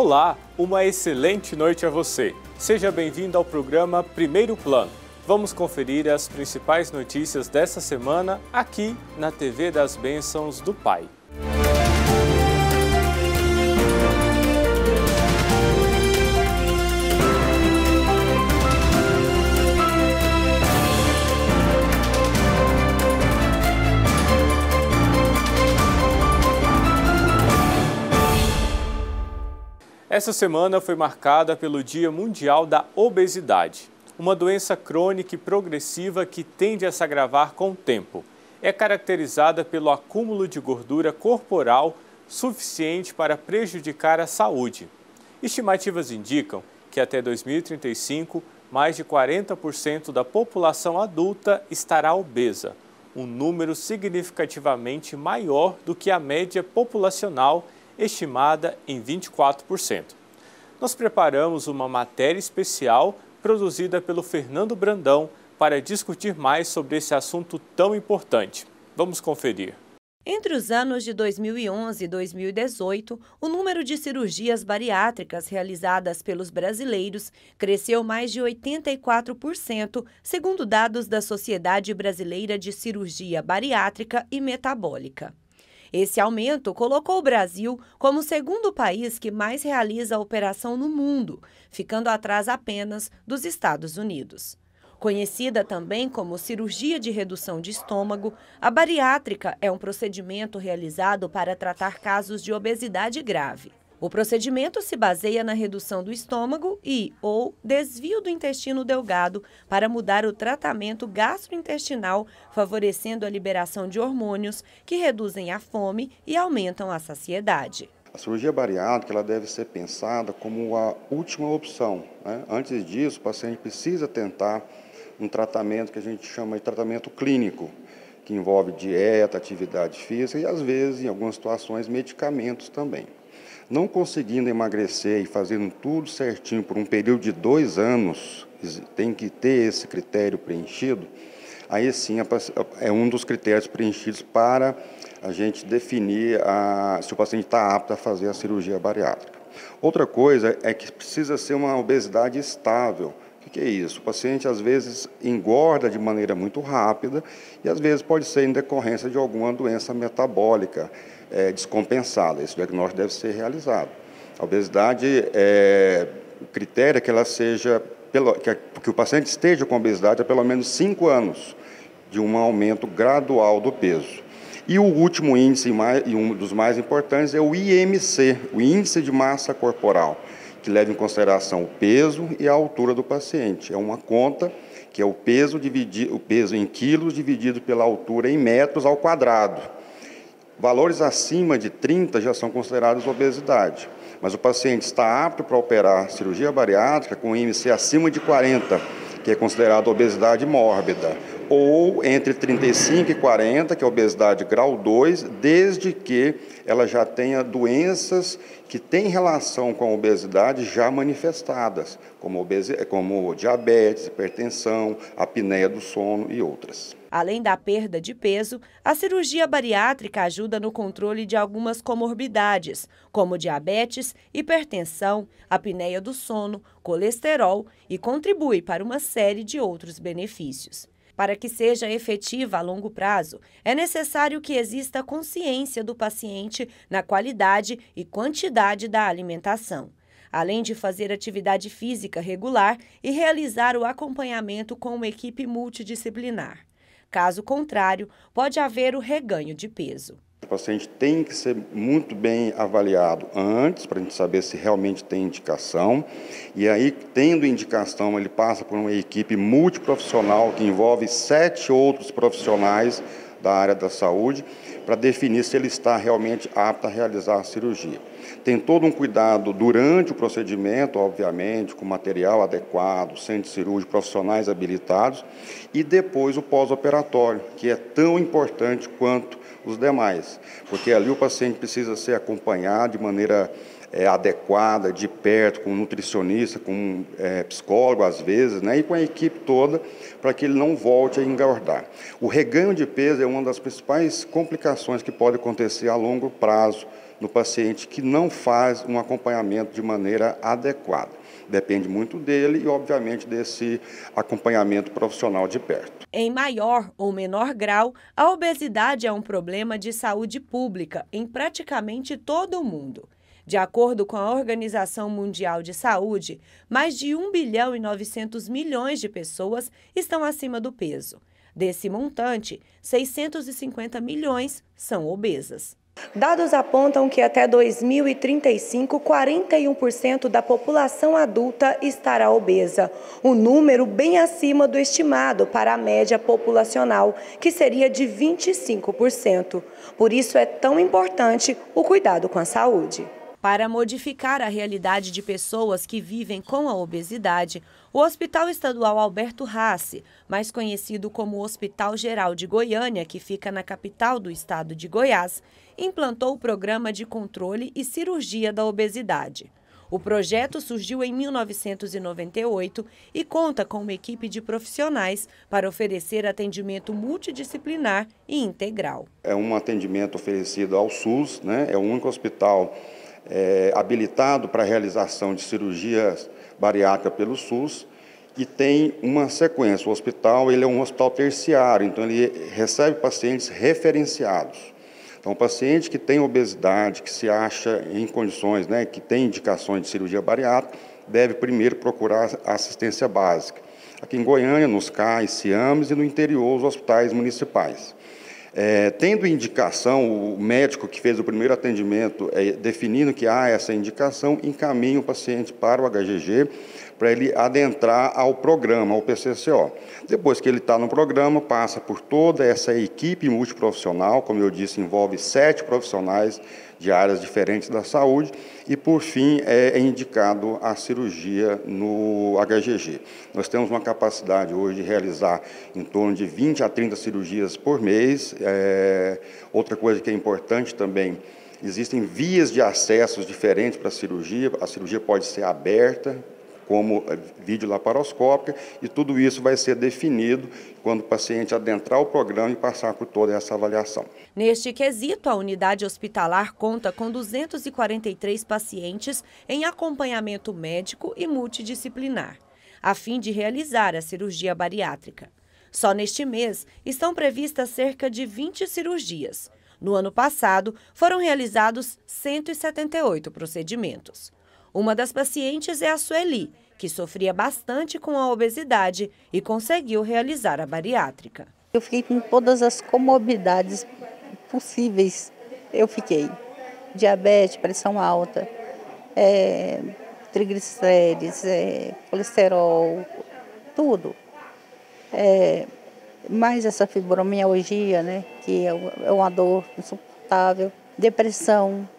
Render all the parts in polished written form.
Olá, uma excelente noite a você. Seja bem-vindo ao programa Primeiro Plano. Vamos conferir as principais notícias dessa semana aqui na TV das Bênçãos do Pai. Essa semana foi marcada pelo Dia Mundial da Obesidade, uma doença crônica e progressiva que tende a se agravar com o tempo. É caracterizada pelo acúmulo de gordura corporal suficiente para prejudicar a saúde. Estimativas indicam que até 2035, mais de 40% da população adulta estará obesa, um número significativamente maior do que a média populacional estimada em 24%. Nós preparamos uma matéria especial produzida pelo Fernando Brandão para discutir mais sobre esse assunto tão importante. Vamos conferir. Entre os anos de 2011 e 2018, o número de cirurgias bariátricas realizadas pelos brasileiros cresceu mais de 84%, segundo dados da Sociedade Brasileira de Cirurgia Bariátrica e Metabólica. Esse aumento colocou o Brasil como o segundo país que mais realiza a operação no mundo, ficando atrás apenas dos Estados Unidos. Conhecida também como cirurgia de redução de estômago, a bariátrica é um procedimento realizado para tratar casos de obesidade grave. O procedimento se baseia na redução do estômago ou desvio do intestino delgado para mudar o tratamento gastrointestinal, favorecendo a liberação de hormônios que reduzem a fome e aumentam a saciedade. A cirurgia bariátrica ela deve ser pensada como a última opção, né? Antes disso, o paciente precisa tentar um tratamento que a gente chama de tratamento clínico, que envolve dieta, atividade física e, às vezes, em algumas situações, medicamentos também. Não conseguindo emagrecer e fazendo tudo certinho por um período de 2 anos, tem que ter esse critério preenchido, aí sim é um dos critérios preenchidos para a gente definir se o paciente está apto a fazer a cirurgia bariátrica. Outra coisa é que precisa ser uma obesidade estável. O que é isso? O paciente às vezes engorda de maneira muito rápida e às vezes pode ser em decorrência de alguma doença metabólica descompensada. Esse diagnóstico deve ser realizado. A obesidade, o critério é que ela seja, que o paciente esteja com obesidade há pelo menos 5 anos de um aumento gradual do peso. E o último índice, e um dos mais importantes, é o IMC, o Índice de Massa Corporal, que leva em consideração o peso e a altura do paciente. É uma conta que é o peso em quilos dividido pela altura em metros ao quadrado. Valores acima de 30 já são considerados obesidade, mas o paciente está apto para operar cirurgia bariátrica com IMC acima de 40, que é considerado obesidade mórbida, ou entre 35 e 40, que é obesidade grau 2, desde que ela já tenha doenças que têm relação com a obesidade já manifestadas, como diabetes, hipertensão, apneia do sono e outras. Além da perda de peso, a cirurgia bariátrica ajuda no controle de algumas comorbidades, como diabetes, hipertensão, apneia do sono, colesterol e contribui para uma série de outros benefícios. Para que seja efetiva a longo prazo, é necessário que exista consciência do paciente na qualidade e quantidade da alimentação, além de fazer atividade física regular e realizar o acompanhamento com uma equipe multidisciplinar. Caso contrário, pode haver o reganho de peso. O paciente tem que ser muito bem avaliado antes, para a gente saber se realmente tem indicação. E aí, tendo indicação, ele passa por uma equipe multiprofissional que envolve 7 outros profissionais da área da saúde para definir se ele está realmente apto a realizar a cirurgia. Tem todo um cuidado durante o procedimento, obviamente, com material adequado, centro cirúrgico, profissionais habilitados, e depois o pós-operatório, que é tão importante quanto os demais, porque ali o paciente precisa ser acompanhado de maneira adequada, de perto, com um nutricionista, com um psicólogo às vezes, né, e com a equipe toda, para que ele não volte a engordar. O reganho de peso é uma das principais complicações que pode acontecer a longo prazo no paciente que não faz um acompanhamento de maneira adequada. Depende muito dele e, obviamente, desse acompanhamento profissional de perto. Em maior ou menor grau, a obesidade é um problema de saúde pública em praticamente todo o mundo. De acordo com a Organização Mundial de Saúde, mais de 1 bilhão e 900 milhões de pessoas estão acima do peso. Desse montante, 650 milhões são obesas. Dados apontam que até 2035, 41% da população adulta estará obesa, um número bem acima do estimado para a média populacional, que seria de 25%. Por isso é tão importante o cuidado com a saúde. Para modificar a realidade de pessoas que vivem com a obesidade, o Hospital Estadual Alberto Rassi, mais conhecido como Hospital Geral de Goiânia, que fica na capital do estado de Goiás, implantou o Programa de Controle e Cirurgia da Obesidade. O projeto surgiu em 1998 e conta com uma equipe de profissionais para oferecer atendimento multidisciplinar e integral. É um atendimento oferecido ao SUS, né? É o único hospital habilitado para a realização de cirurgias bariátricas pelo SUS e tem uma sequência. O hospital ele é um hospital terciário, então ele recebe pacientes referenciados. Então, o paciente que tem obesidade, que se acha em condições, né, que tem indicações de cirurgia bariátrica, deve primeiro procurar assistência básica. Aqui em Goiânia, nos CAIS, CIAMES e no interior, os hospitais municipais. Tendo indicação, o médico que fez o primeiro atendimento, definindo que há essa indicação, encaminha o paciente para o HGG para ele adentrar ao programa, ao PCCO. Depois que ele está no programa, passa por toda essa equipe multiprofissional, como eu disse, envolve 7 profissionais de áreas diferentes da saúde e, por fim, é indicado a cirurgia no HGG. Nós temos uma capacidade hoje de realizar em torno de 20 a 30 cirurgias por mês. Outra coisa que é importante também, existem vias de acessos diferentes para a cirurgia pode ser aberta, como videolaparoscópica, e tudo isso vai ser definido quando o paciente adentrar o programa e passar por toda essa avaliação. Neste quesito, a unidade hospitalar conta com 243 pacientes em acompanhamento médico e multidisciplinar, a fim de realizar a cirurgia bariátrica. Só neste mês estão previstas cerca de 20 cirurgias. No ano passado, foram realizados 178 procedimentos. Uma das pacientes é a Sueli, que sofria bastante com a obesidade e conseguiu realizar a bariátrica. Eu fiquei com todas as comorbidades possíveis. Eu fiquei. Diabetes, pressão alta, triglicérides, colesterol, tudo. Mais essa fibromialgia, né, que é uma dor insuportável, depressão,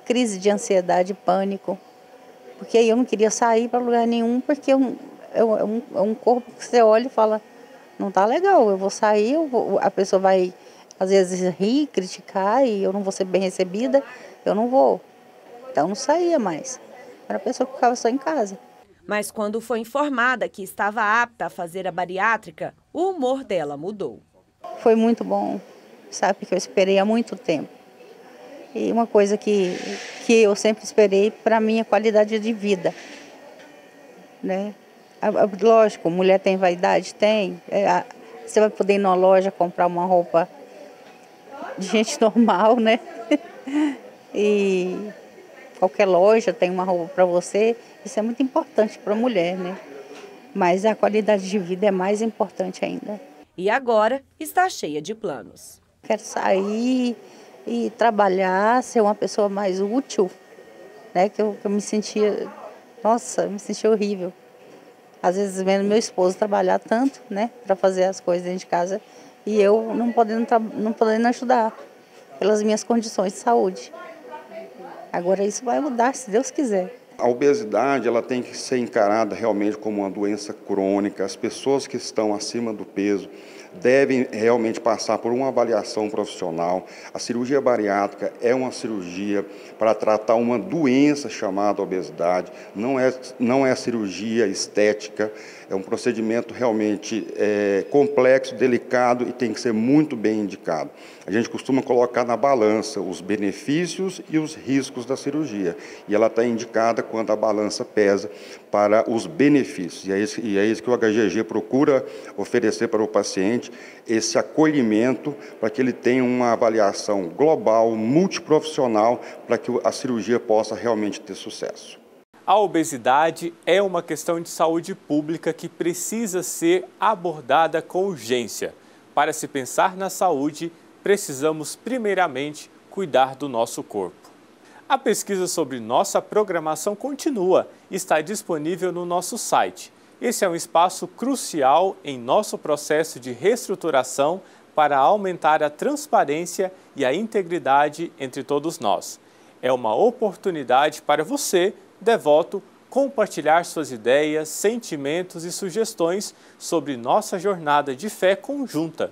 crise de ansiedade, pânico. Porque eu não queria sair para lugar nenhum, porque é um corpo que você olha e fala, não está legal, eu vou sair, a pessoa vai, às vezes, rir, criticar, e eu não vou ser bem recebida, eu não vou. Então, não saía mais. Era a pessoa que ficava só em casa. Mas quando foi informada que estava apta a fazer a bariátrica, o humor dela mudou. Foi muito bom, sabe, porque eu esperei há muito tempo. E uma coisa que eu sempre esperei para a minha qualidade de vida, né? Lógico, mulher tem vaidade? Tem. Você vai poder ir numa loja comprar uma roupa de gente normal, né? E qualquer loja tem uma roupa para você. Isso é muito importante para a mulher, né? Mas a qualidade de vida é mais importante ainda. E agora está cheia de planos. Quero sair e trabalhar, ser uma pessoa mais útil, né? Que eu me sentia, nossa, eu me sentia horrível. Às vezes vendo meu esposo trabalhar tanto, né, para fazer as coisas dentro de casa, e eu não podendo ajudar pelas minhas condições de saúde. Agora isso vai mudar, se Deus quiser. A obesidade ela tem que ser encarada realmente como uma doença crônica. As pessoas que estão acima do peso devem realmente passar por uma avaliação profissional. A cirurgia bariátrica é uma cirurgia para tratar uma doença chamada obesidade, não é cirurgia estética, é um procedimento realmente complexo, delicado e tem que ser muito bem indicado. A gente costuma colocar na balança os benefícios e os riscos da cirurgia, e ela está indicada quando a balança pesa para os benefícios, e é isso que o HGG procura oferecer para o paciente, esse acolhimento para que ele tenha uma avaliação global, multiprofissional, para que a cirurgia possa realmente ter sucesso. A obesidade é uma questão de saúde pública que precisa ser abordada com urgência. Para se pensar na saúde, precisamos primeiramente cuidar do nosso corpo. A pesquisa sobre nossa programação continua e está disponível no nosso site. Esse é um espaço crucial em nosso processo de reestruturação para aumentar a transparência e a integridade entre todos nós. É uma oportunidade para você, devoto, compartilhar suas ideias, sentimentos e sugestões sobre nossa jornada de fé conjunta.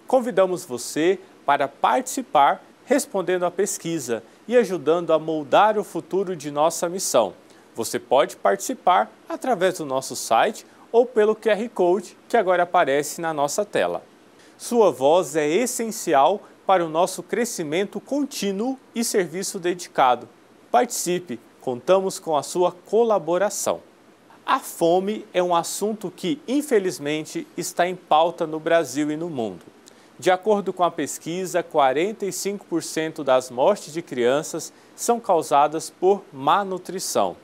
Convidamos você para participar respondendo à pesquisa e ajudando a moldar o futuro de nossa missão. Você pode participar através do nosso site ou pelo QR Code que agora aparece na nossa tela. Sua voz é essencial para o nosso crescimento contínuo e serviço dedicado. Participe, contamos com a sua colaboração. A fome é um assunto que, infelizmente, está em pauta no Brasil e no mundo. De acordo com a pesquisa, 45% das mortes de crianças são causadas por má nutrição.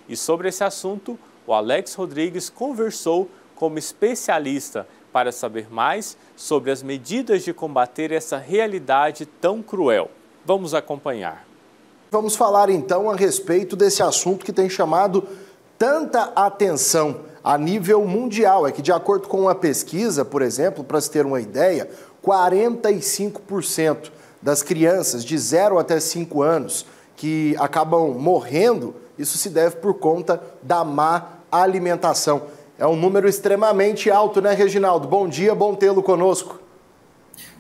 E sobre esse assunto, o Alex Rodrigues conversou como especialista para saber mais sobre as medidas de combater essa realidade tão cruel. Vamos acompanhar. Vamos falar então a respeito desse assunto que tem chamado tanta atenção a nível mundial. É que, de acordo com uma pesquisa, por exemplo, para se ter uma ideia, 45% das crianças de 0 até 5 anos que acabam morrendo, isso se deve por conta da má alimentação. É um número extremamente alto, né, Reginaldo? Bom dia, bom tê-lo conosco.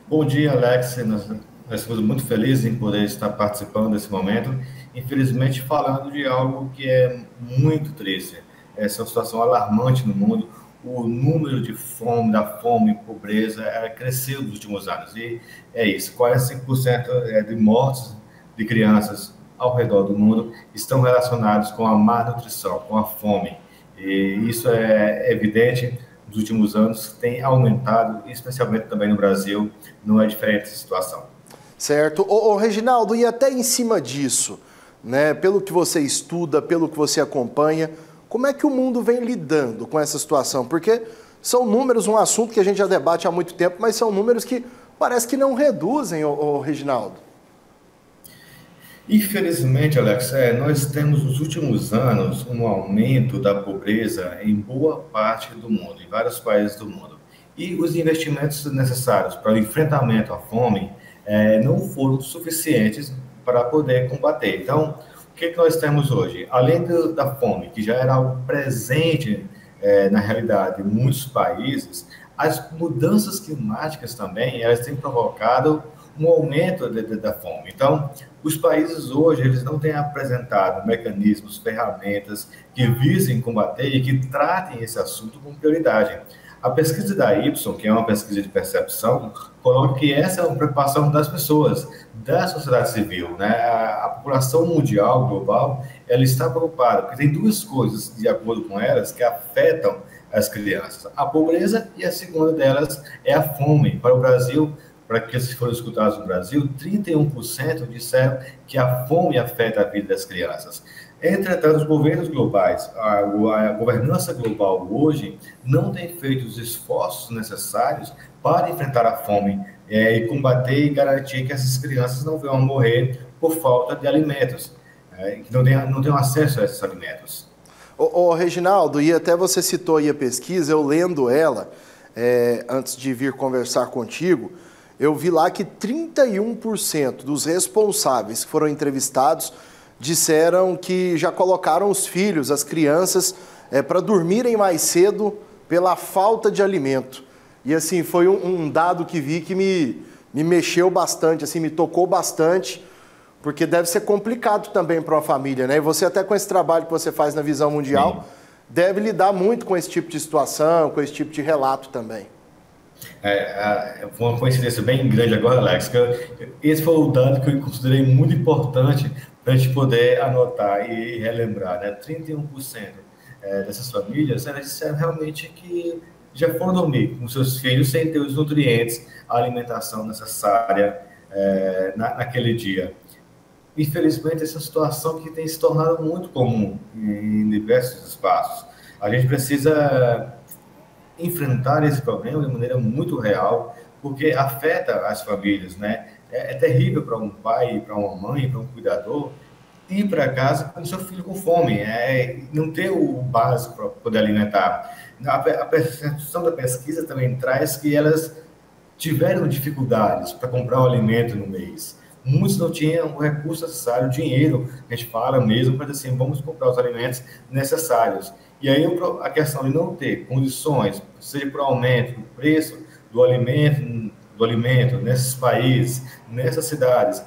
Bom dia, Alex. Nós estamos muito felizes em poder estar participando desse momento. Infelizmente, falando de algo que é muito triste. Essa é uma situação alarmante no mundo. O número de fome, da fome e pobreza cresceu nos últimos anos. E é isso, 45% de mortes de crianças ao redor do mundo estão relacionados com a má nutrição, com a fome. E isso é evidente nos últimos anos, tem aumentado, especialmente também no Brasil, não é diferente essa situação. Certo. Reginaldo, e até em cima disso, né, pelo que você estuda, pelo que você acompanha, como é que o mundo vem lidando com essa situação? Porque são números, um assunto que a gente já debate há muito tempo, mas são números que parece que não reduzem, Reginaldo. Infelizmente, Alex, nós temos nos últimos anos um aumento da pobreza em boa parte do mundo, em vários países do mundo. E os investimentos necessários para o enfrentamento à fome não foram suficientes para poder combater. Então, o que nós temos hoje? Além da fome, que já era algo presente na realidade em muitos países, as mudanças climáticas também, elas têm provocado um aumento da fome. Então, os países hoje, eles não têm apresentado mecanismos, ferramentas que visem combater e que tratem esse assunto com prioridade. A pesquisa da Ipsos, que é uma pesquisa de percepção, coloca que essa é uma preocupação das pessoas, da sociedade civil, né? A população mundial, global, ela está preocupada, porque tem duas coisas, de acordo com elas, que afetam as crianças. A pobreza e a segunda delas é a fome. Para o Brasil, para aqueles que foram escutados no Brasil, 31% disseram que a fome afeta a vida das crianças. Entretanto, os governos globais, a governança global hoje, não tem feito os esforços necessários para enfrentar a fome e combater e garantir que essas crianças não venham a morrer por falta de alimentos, que não tenham acesso a esses alimentos. Reginaldo, e até você citou aí a pesquisa, eu lendo ela, antes de vir conversar contigo, eu vi lá que 31% dos responsáveis que foram entrevistados disseram que já colocaram os filhos, as crianças, para dormirem mais cedo pela falta de alimento. E assim, foi um dado que vi que me mexeu bastante, assim, me tocou bastante, porque deve ser complicado também para uma família, né? E você até com esse trabalho que você faz na Visão Mundial, sim, deve lidar muito com esse tipo de situação, com esse tipo de relato também. Foi uma coincidência bem grande agora, Alex, que esse foi o dado que eu considerei muito importante para a gente poder anotar e relembrar, né? 31% dessas famílias, elas disseram realmente que já foram dormir com seus filhos sem ter os nutrientes, a alimentação necessária naquele dia. Infelizmente, essa situação que tem se tornado muito comum em diversos espaços. A gente precisa enfrentar esse problema de maneira muito real, porque afeta as famílias, né? É terrível para um pai, para uma mãe, para um cuidador, ir para casa com seu filho com fome, não ter o básico para poder alimentar. A percepção da pesquisa também traz que elas tiveram dificuldades para comprar o alimento no mês. Muitos não tinham o recurso necessário, o dinheiro, a gente fala mesmo, para dizer assim, vamos comprar os alimentos necessários. E aí a questão de não ter condições, seja por aumento do preço do alimento nesses países, nessas cidades,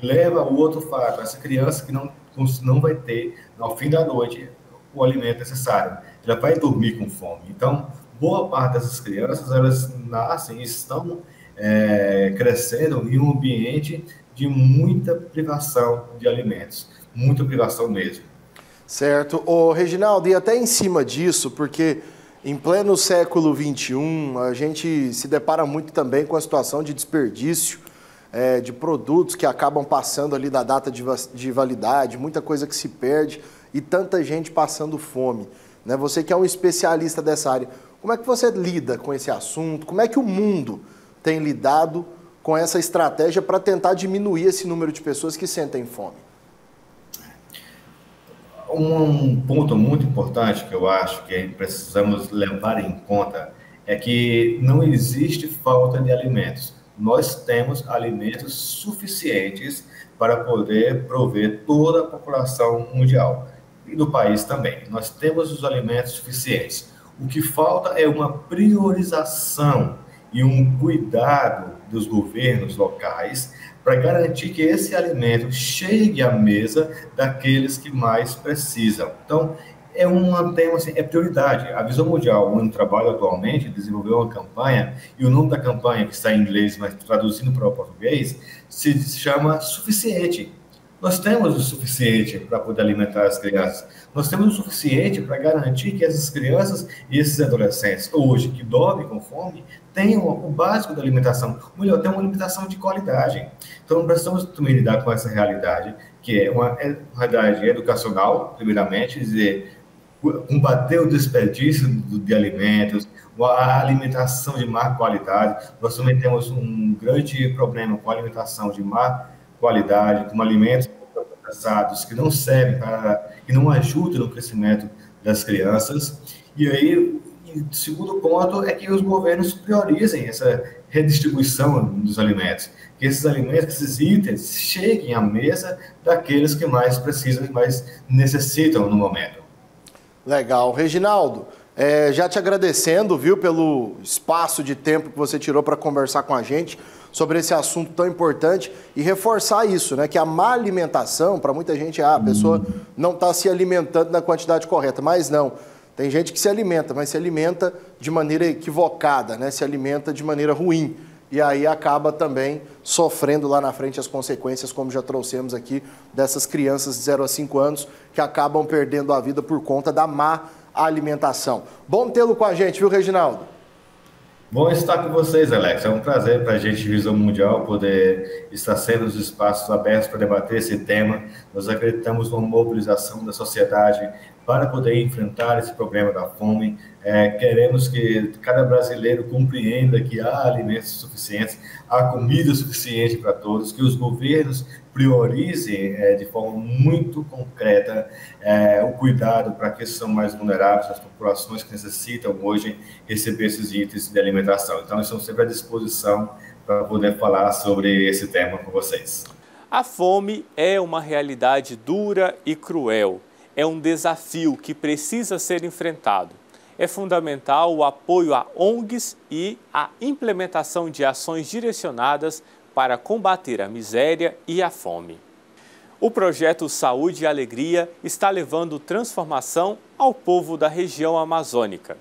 leva ao outro fato, essa criança que não vai ter, ao fim da noite, o alimento necessário. Ela vai dormir com fome. Então, boa parte dessas crianças, elas nascem e estão crescendo em um ambiente de muita privação de alimentos, muita privação mesmo. Certo. Ô, Reginaldo, e até em cima disso, porque em pleno século XXI, a gente se depara muito também com a situação de desperdício de produtos que acabam passando ali da data de validade, muita coisa que se perde e tanta gente passando fome, né? Você que é um especialista dessa área, como é que você lida com esse assunto? Como é que o mundo tem lidado com essa estratégia para tentar diminuir esse número de pessoas que sentem fome? Um ponto muito importante que eu acho que precisamos levar em conta é que não existe falta de alimentos. Nós temos alimentos suficientes para poder prover toda a população mundial e do país também. Nós temos os alimentos suficientes. O que falta é uma priorização e um cuidado dos governos locais para garantir que esse alimento chegue à mesa daqueles que mais precisam. Então, é um tema, assim, é prioridade. A Visão Mundial, onde trabalho atualmente, desenvolveu uma campanha, e o nome da campanha, que está em inglês, mas traduzindo para o português, se chama Suficiente. Nós temos o suficiente para poder alimentar as crianças. Nós temos o suficiente para garantir que essas crianças e esses adolescentes, hoje, que dormem com fome, tenham o básico da alimentação. Ou melhor, tenham uma alimentação de qualidade. Então, precisamos também lidar com essa realidade, que é uma realidade educacional, primeiramente, dizer, combater o desperdício de alimentos, a alimentação de má qualidade. Nós também temos um grande problema com a alimentação de má qualidade, com alimentos processados que não servem que não ajudam no crescimento das crianças. E aí, o segundo ponto é que os governos priorizem essa redistribuição dos alimentos, que esses alimentos, esses itens, cheguem à mesa daqueles que mais precisam e mais necessitam no momento. Legal. Reginaldo, já te agradecendo, viu, pelo espaço de tempo que você tirou para conversar com a gente sobre esse assunto tão importante e reforçar isso, né, que a má alimentação, para muita gente, a pessoa não está se alimentando na quantidade correta, mas não. Tem gente que se alimenta, mas se alimenta de maneira equivocada, né, se alimenta de maneira ruim. E aí acaba também sofrendo lá na frente as consequências, como já trouxemos aqui, dessas crianças de 0 a 5 anos que acabam perdendo a vida por conta da má alimentação. Bom tê-lo com a gente, viu, Reginaldo? Bom estar com vocês, Alex. É um prazer para a gente, Visão Mundial, poder estar sendo os espaços abertos para debater esse tema. Nós acreditamos numa mobilização da sociedade para poder enfrentar esse problema da fome. Queremos que cada brasileiro compreenda que há alimentos suficientes, há comida suficiente para todos, que os governos priorizem de forma muito concreta o cuidado para aqueles que são mais vulneráveis, as populações que necessitam hoje receber esses itens de alimentação. Então, estamos sempre à disposição para poder falar sobre esse tema com vocês. A fome é uma realidade dura e cruel. É um desafio que precisa ser enfrentado. É fundamental o apoio a ONGs e a implementação de ações direcionadas para combater a miséria e a fome. O projeto Saúde e Alegria está levando transformação ao povo da região amazônica.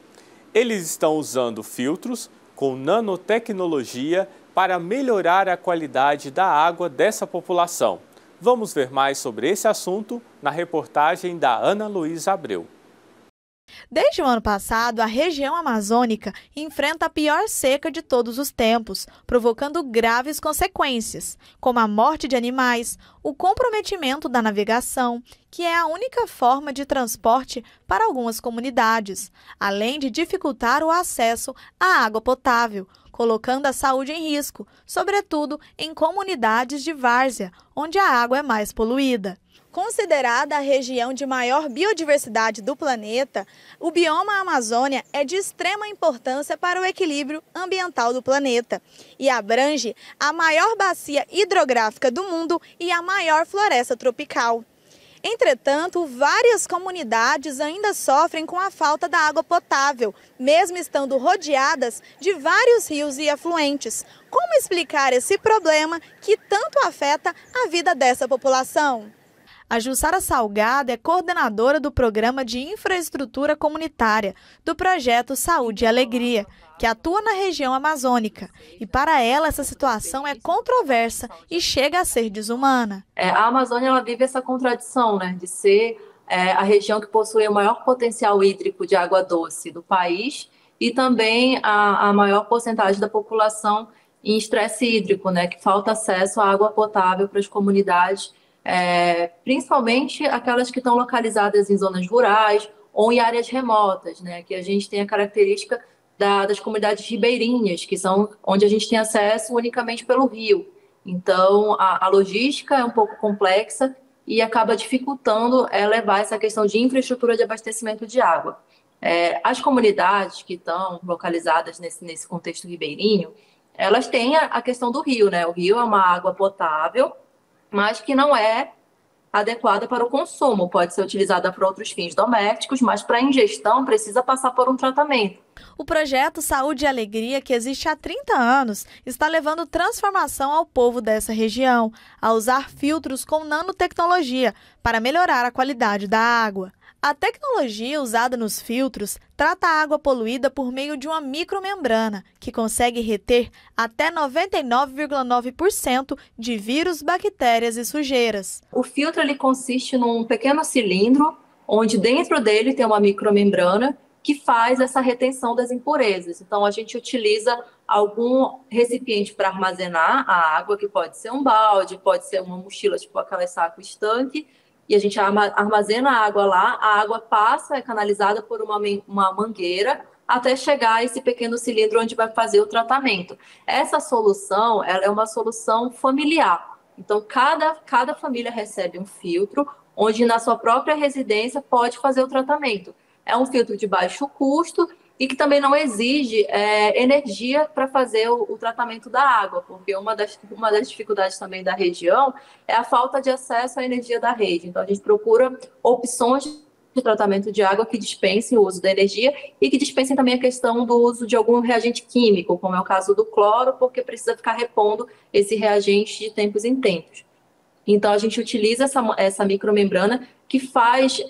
Eles estão usando filtros com nanotecnologia para melhorar a qualidade da água dessa população. Vamos ver mais sobre esse assunto na reportagem da Ana Luísa Abreu. Desde o ano passado, a região amazônica enfrenta a pior seca de todos os tempos, provocando graves consequências, como a morte de animais, o comprometimento da navegação, que é a única forma de transporte para algumas comunidades, além de dificultar o acesso à água potável, colocando a saúde em risco, sobretudo em comunidades de várzea, onde a água é mais poluída. Considerada a região de maior biodiversidade do planeta, o bioma Amazônia é de extrema importância para o equilíbrio ambiental do planeta e abrange a maior bacia hidrográfica do mundo e a maior floresta tropical. Entretanto, várias comunidades ainda sofrem com a falta da água potável, mesmo estando rodeadas de vários rios e afluentes. Como explicar esse problema que tanto afeta a vida dessa população? A Jussara Salgado é coordenadora do Programa de Infraestrutura Comunitária do projeto Saúde e Alegria, que atua na região amazônica. E para ela, essa situação é controversa e chega a ser desumana. A Amazônia ela vive essa contradição, né, de ser a região que possui o maior potencial hídrico de água doce do país e também a maior porcentagem da população em estresse hídrico, né, que falta acesso à água potável para as comunidades, principalmente aquelas que estão localizadas em zonas rurais ou em áreas remotas, né, que a gente tem a característica das comunidades ribeirinhas, que são onde a gente tem acesso unicamente pelo rio. Então, a logística é um pouco complexa e acaba dificultando levar essa questão de infraestrutura de abastecimento de água. As comunidades que estão localizadas nesse contexto ribeirinho, elas têm a questão do rio, né? O rio é uma água potável, mas que não é adequada para o consumo. Pode ser utilizada para outros fins domésticos, mas para ingestão precisa passar por um tratamento. O projeto Saúde e Alegria, que existe há 30 anos, está levando transformação ao povo dessa região, a usar filtros com nanotecnologia para melhorar a qualidade da água. A tecnologia usada nos filtros trata a água poluída por meio de uma micromembrana, que consegue reter até 99,9% de vírus, bactérias e sujeiras. O filtro ele consiste num pequeno cilindro, onde dentro dele tem uma micromembrana que faz essa retenção das impurezas. Então, a gente utiliza algum recipiente para armazenar a água, que pode ser um balde, pode ser uma mochila, tipo aquela saco estanque, e a gente armazena a água lá, a água passa, é canalizada por uma mangueira, até chegar a esse pequeno cilindro onde vai fazer o tratamento. Essa solução, ela é uma solução familiar. Então, cada família recebe um filtro, onde na sua própria residência pode fazer o tratamento. É um filtro de baixo custo e que também não exige energia para fazer o tratamento da água, porque uma das dificuldades também da região é a falta de acesso à energia da rede. Então, a gente procura opções de tratamento de água que dispensem o uso da energia e que dispensem também a questão do uso de algum reagente químico, como é o caso do cloro, porque precisa ficar repondo esse reagente de tempos em tempos. Então, a gente utiliza essa micromembrana que faz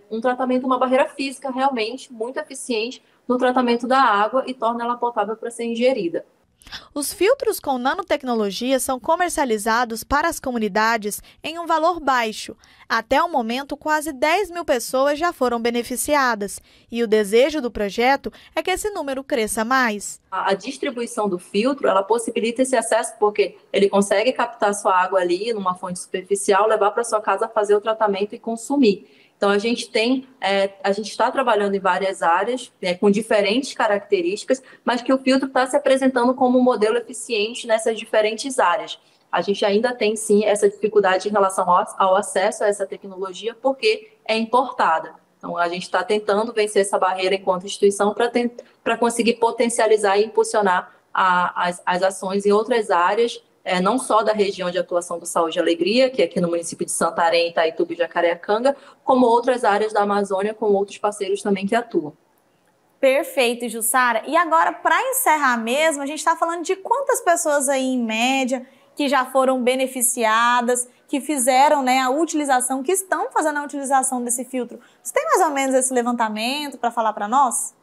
um tratamento, uma barreira física realmente muito eficiente no tratamento da água e torna ela potável para ser ingerida. Os filtros com nanotecnologia são comercializados para as comunidades em um valor baixo. Até o momento, quase 10 mil pessoas já foram beneficiadas. E o desejo do projeto é que esse número cresça mais. A distribuição do filtro, ela possibilita esse acesso porque ele consegue captar sua água ali numa fonte superficial, levar para sua casa, fazer o tratamento e consumir. Então, a gente está trabalhando em várias áreas, com diferentes características, mas que o filtro está se apresentando como um modelo eficiente nessas diferentes áreas. A gente ainda tem, sim, essa dificuldade em relação ao acesso a essa tecnologia, porque é importada. Então, a gente está tentando vencer essa barreira enquanto instituição para conseguir potencializar e impulsionar as ações em outras áreas, não só da região de atuação do Saúde e Alegria, que é aqui no município de Santarém, Itaituba e Jacareacanga, como outras áreas da Amazônia, com outros parceiros também que atuam. Perfeito, Jussara. E agora, para encerrar mesmo, a gente está falando de quantas pessoas aí, em média, que já foram beneficiadas, que fizeram, né, a utilização, que estão fazendo a utilização desse filtro. Você tem mais ou menos esse levantamento para falar para nós?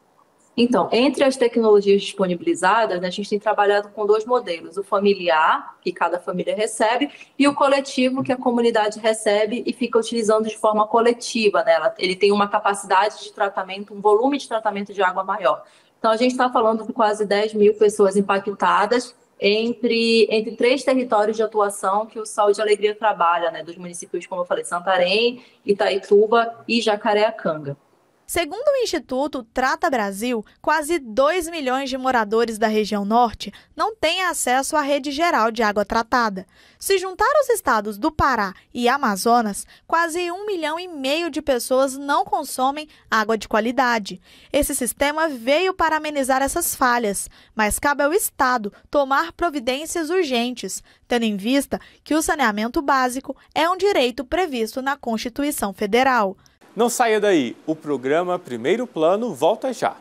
Então, entre as tecnologias disponibilizadas, né, a gente tem trabalhado com 2 modelos, o familiar, que cada família recebe, e o coletivo, que a comunidade recebe e fica utilizando de forma coletiva, né? Ele tem uma capacidade de tratamento, um volume de tratamento de água maior. Então, a gente está falando de quase 10 mil pessoas impactadas entre 3 territórios de atuação que o Saúde e Alegria trabalha, né, dos municípios, como eu falei, Santarém, Itaituba e Jacareacanga. Segundo o Instituto Trata Brasil, quase 2 milhões de moradores da região norte não têm acesso à rede geral de água tratada. Se juntar os estados do Pará e Amazonas, quase 1,5 milhão de pessoas não consomem água de qualidade. Esse sistema veio para amenizar essas falhas, mas cabe ao Estado tomar providências urgentes, tendo em vista que o saneamento básico é um direito previsto na Constituição Federal. Não saia daí, o programa Primeiro Plano volta já.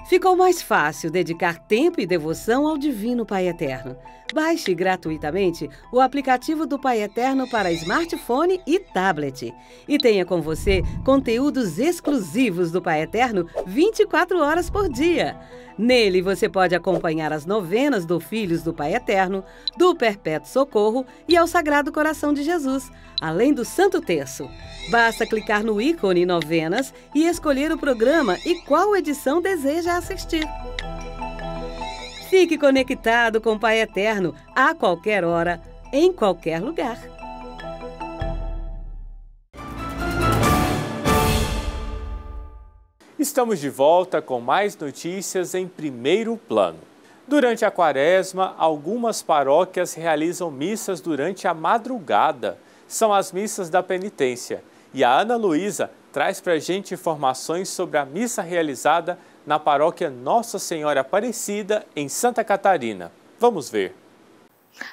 Ficou mais fácil dedicar tempo e devoção ao Divino Pai Eterno. Baixe gratuitamente o aplicativo do Pai Eterno para smartphone e tablet. E tenha com você conteúdos exclusivos do Pai Eterno 24 horas por dia. Nele você pode acompanhar as novenas do Filhos do Pai Eterno, do Perpétuo Socorro e ao Sagrado Coração de Jesus, além do Santo Terço. Basta clicar no ícone Novenas e escolher o programa e qual edição deseja assistir. Fique conectado com o Pai Eterno a qualquer hora, em qualquer lugar. Estamos de volta com mais notícias em Primeiro Plano. Durante a Quaresma, algumas paróquias realizam missas durante a madrugada. São as missas da penitência. E a Ana Luísa traz para a gente informações sobre a missa realizada na paróquia Nossa Senhora Aparecida, em Santa Catarina. Vamos ver.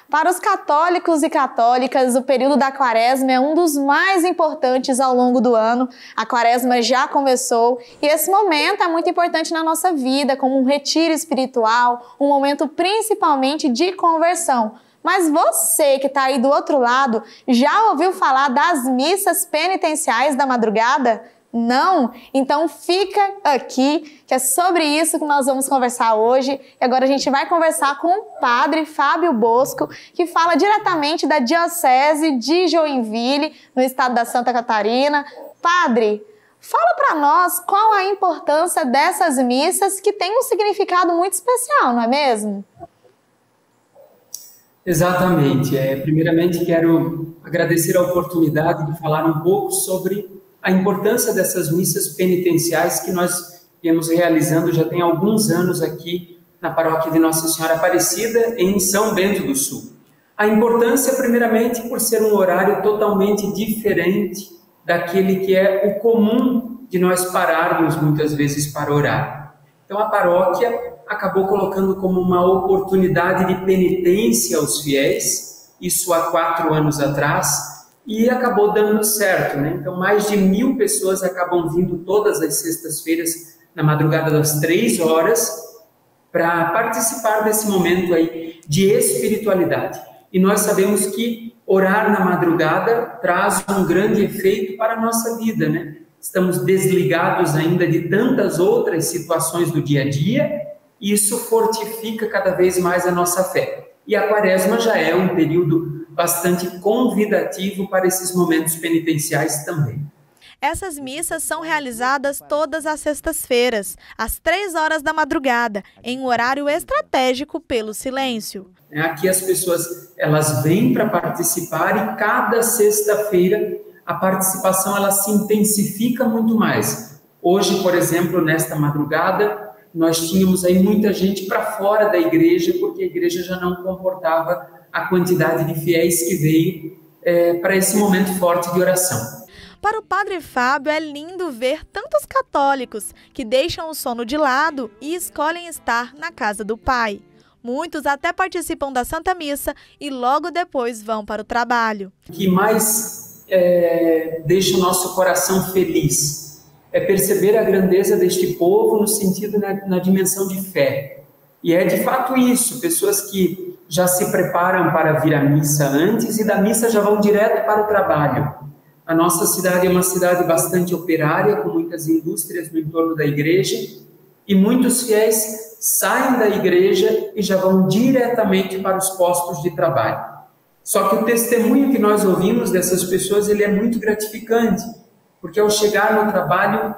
Para os católicos e católicas, o período da Quaresma é um dos mais importantes ao longo do ano. A Quaresma já começou e esse momento é muito importante na nossa vida, como um retiro espiritual, um momento principalmente de conversão. Mas você que está aí do outro lado, já ouviu falar das missas penitenciais da madrugada? Não? Então fica aqui, que é sobre isso que nós vamos conversar hoje. E agora a gente vai conversar com o padre Fábio Bosco, que fala diretamente da Diocese de Joinville, no estado da Santa Catarina. Padre, fala para nós qual a importância dessas missas que tem um significado muito especial, não é mesmo? Exatamente. Primeiramente, quero agradecer a oportunidade de falar um pouco sobre a importância dessas missas penitenciais que nós viemos realizando já tem alguns anos aqui na paróquia de Nossa Senhora Aparecida, em São Bento do Sul. A importância, primeiramente, por ser um horário totalmente diferente daquele que é o comum de nós pararmos muitas vezes para orar. Então, a paróquia acabou colocando como uma oportunidade de penitência aos fiéis, isso há 4 anos atrás, e acabou dando certo, né? Então, mais de 1.000 pessoas acabam vindo todas as sextas-feiras, na madrugada das 3 horas, para participar desse momento aí de espiritualidade. E nós sabemos que orar na madrugada traz um grande efeito para a nossa vida, né? Estamos desligados ainda de tantas outras situações do dia a dia, e isso fortifica cada vez mais a nossa fé. E a Quaresma já é um período bastante convidativo para esses momentos penitenciais também. Essas missas são realizadas todas as sextas-feiras, às 3 horas da madrugada, em um horário estratégico pelo silêncio. Aqui as pessoas elas vêm para participar e cada sexta-feira a participação ela se intensifica muito mais. Hoje, por exemplo, nesta madrugada, nós tínhamos aí muita gente para fora da igreja, porque a igreja já não comportava a quantidade de fiéis que veio para esse momento forte de oração. Para o padre Fábio, é lindo ver tantos católicos que deixam o sono de lado e escolhem estar na casa do Pai. Muitos até participam da Santa Missa e logo depois vão para o trabalho. O que mais deixa o nosso coração feliz é perceber a grandeza deste povo no sentido, na dimensão de fé. E é de fato isso, pessoas que já se preparam para vir à missa antes e da missa já vão direto para o trabalho. A nossa cidade é uma cidade bastante operária, com muitas indústrias no entorno da igreja, e muitos fiéis saem da igreja e já vão diretamente para os postos de trabalho. Só que o testemunho que nós ouvimos dessas pessoas, ele é muito gratificante, porque ao chegar no trabalho,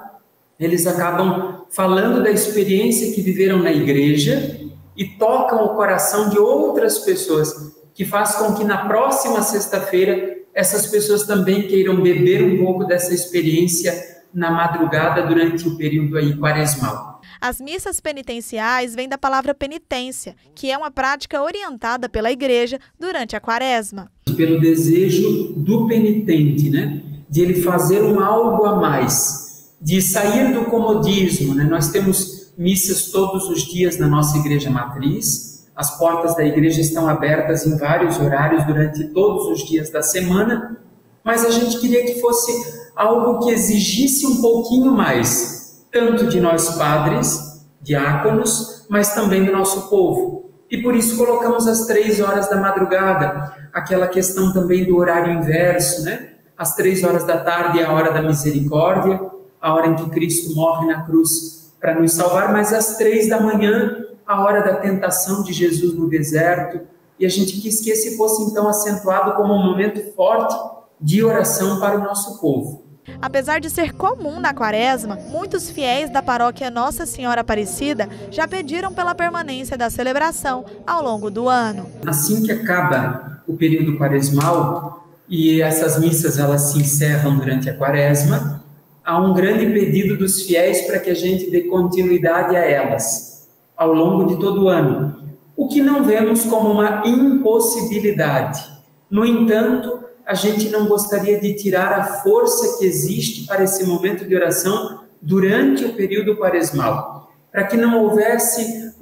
eles acabam falando da experiência que viveram na igreja e tocam o coração de outras pessoas, que faz com que na próxima sexta-feira essas pessoas também queiram beber um pouco dessa experiência na madrugada durante o período aí quaresmal. As missas penitenciais vêm da palavra penitência, que é uma prática orientada pela igreja durante a quaresma. Pelo desejo do penitente, né? De ele fazer algo a mais, de sair do comodismo, né? Nós temos missas todos os dias na nossa igreja matriz. As portas da igreja estão abertas em vários horários durante todos os dias da semana, mas a gente queria que fosse algo que exigisse um pouquinho mais, tanto de nós padres, diáconos, mas também do nosso povo. E por isso colocamos às 3 horas da madrugada, aquela questão também do horário inverso, né? Às 3 horas da tarde é a hora da misericórdia, a hora em que Cristo morre na cruz para nos salvar, mas às 3 da manhã, a hora da tentação de Jesus no deserto, e a gente quis que esse fosse então acentuado como um momento forte de oração para o nosso povo. Apesar de ser comum na quaresma, muitos fiéis da paróquia Nossa Senhora Aparecida já pediram pela permanência da celebração ao longo do ano. Assim que acaba o período quaresmal, e essas missas elas se encerram durante a quaresma, há um grande pedido dos fiéis para que a gente dê continuidade a elas ao longo de todo o ano, o que não vemos como uma impossibilidade. No entanto, a gente não gostaria de tirar a força que existe para esse momento de oração durante o período quaresmal, para que não houvesse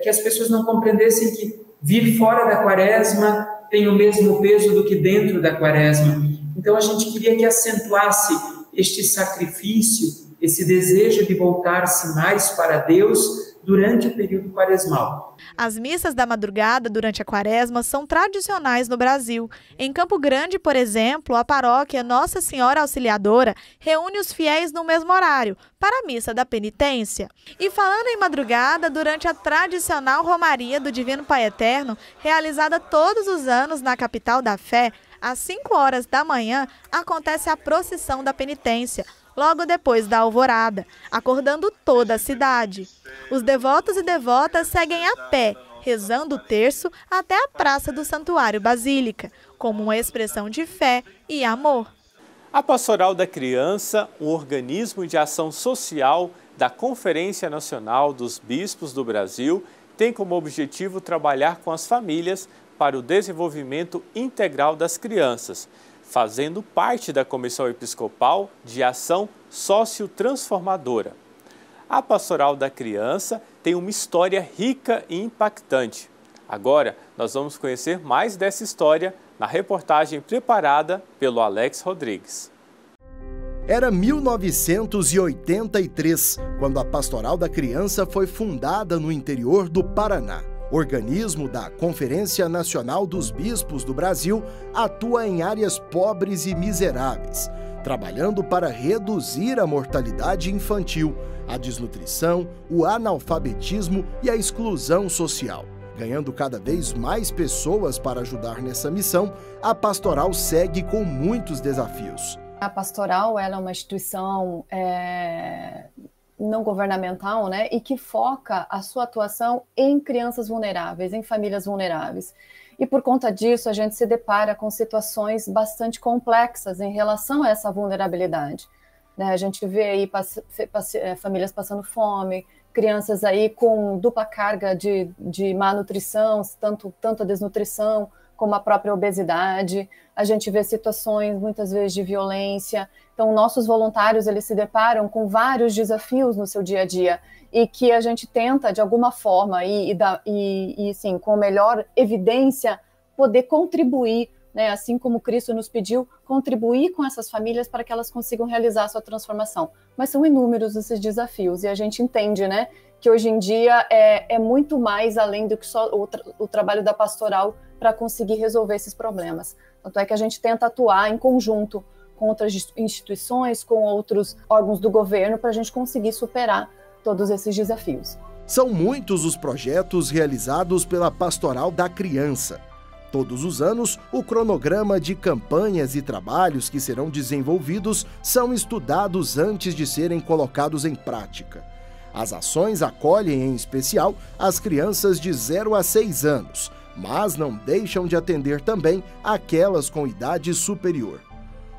que as pessoas não compreendessem que vir fora da quaresma tem o mesmo peso do que dentro da quaresma. Então a gente queria que acentuasse este sacrifício, esse desejo de voltar-se mais para Deus durante o período quaresmal. As missas da madrugada durante a quaresma são tradicionais no Brasil. Em Campo Grande, por exemplo, a paróquia Nossa Senhora Auxiliadora reúne os fiéis no mesmo horário para a missa da penitência. E falando em madrugada, durante a tradicional Romaria do Divino Pai Eterno, realizada todos os anos na capital da fé, às 5 horas da manhã acontece a procissão da penitência, logo depois da alvorada, acordando toda a cidade. Os devotos e devotas seguem a pé, rezando o terço até a Praça do Santuário Basílica, como uma expressão de fé e amor. A Pastoral da Criança, um organismo de ação social da Conferência Nacional dos Bispos do Brasil, tem como objetivo trabalhar com as famílias para o desenvolvimento integral das crianças, fazendo parte da Comissão Episcopal de Ação Sociotransformadora. A Pastoral da Criança tem uma história rica e impactante. Agora, nós vamos conhecer mais dessa história na reportagem preparada pelo Alex Rodrigues. Era 1983, quando a Pastoral da Criança foi fundada no interior do Paraná. Organismo da Conferência Nacional dos Bispos do Brasil, atua em áreas pobres e miseráveis, trabalhando para reduzir a mortalidade infantil, a desnutrição, o analfabetismo e a exclusão social. Ganhando cada vez mais pessoas para ajudar nessa missão, a Pastoral segue com muitos desafios. A Pastoral ela é uma instituição não governamental, né, e que foca a sua atuação em crianças vulneráveis, em famílias vulneráveis. E por conta disso, a gente se depara com situações bastante complexas em relação a essa vulnerabilidade. Né? A gente vê aí famílias passando fome, crianças aí com dupla carga de má nutrição, tanto a desnutrição como a própria obesidade, a gente vê situações muitas vezes de violência. Então, nossos voluntários, eles se deparam com vários desafios no seu dia a dia e que a gente tenta, de alguma forma, sim, com melhor evidência, poder contribuir, né, assim como Cristo nos pediu, contribuir com essas famílias para que elas consigam realizar a sua transformação. Mas são inúmeros esses desafios e a gente entende, né, que hoje em dia é muito mais além do que só o trabalho da pastoral para conseguir resolver esses problemas. Tanto é que a gente tenta atuar em conjunto com outras instituições, com outros órgãos do governo, para a gente conseguir superar todos esses desafios. São muitos os projetos realizados pela Pastoral da Criança. Todos os anos, o cronograma de campanhas e trabalhos que serão desenvolvidos são estudados antes de serem colocados em prática. As ações acolhem, em especial, as crianças de 0 a 6 anos, mas não deixam de atender também aquelas com idade superior.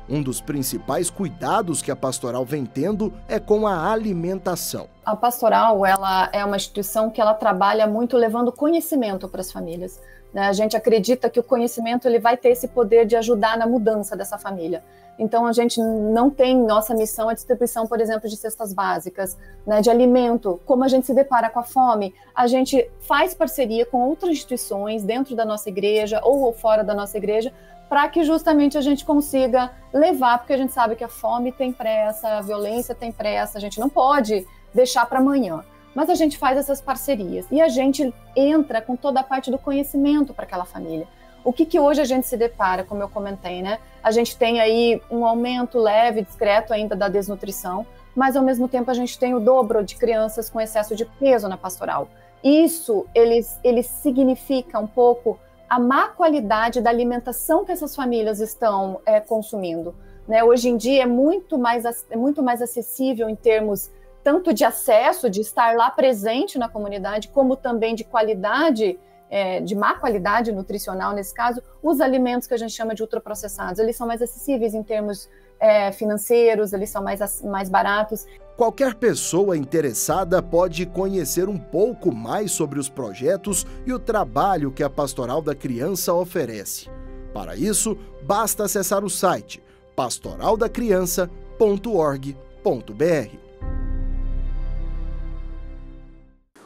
Um dos principais cuidados que a pastoral vem tendo é com a alimentação. A pastoral, ela é uma instituição que ela trabalha muito levando conhecimento para as famílias. A gente acredita que o conhecimento ele vai ter esse poder de ajudar na mudança dessa família. Então, a gente não tem nossa missão a distribuição, por exemplo, de cestas básicas, né, de alimento. Como a gente se depara com a fome, a gente faz parceria com outras instituições dentro da nossa igreja ou fora da nossa igreja, para que justamente a gente consiga levar, porque a gente sabe que a fome tem pressa, a violência tem pressa, a gente não pode deixar para amanhã. Mas a gente faz essas parcerias e a gente entra com toda a parte do conhecimento para aquela família. O que hoje a gente se depara, como eu comentei, né? A gente tem aí um aumento leve, discreto ainda da desnutrição, mas ao mesmo tempo a gente tem o dobro de crianças com excesso de peso na pastoral. Isso, ele significa um pouco a má qualidade da alimentação que essas famílias estão consumindo, né? Hoje em dia é muito mais acessível em termos tanto de acesso, de estar lá presente na comunidade, como também de qualidade, de má qualidade nutricional nesse caso, os alimentos que a gente chama de ultraprocessados, eles são mais acessíveis em termos financeiros, eles são mais baratos. Qualquer pessoa interessada pode conhecer um pouco mais sobre os projetos e o trabalho que a Pastoral da Criança oferece. Para isso, basta acessar o site pastoraldacriança.org.br.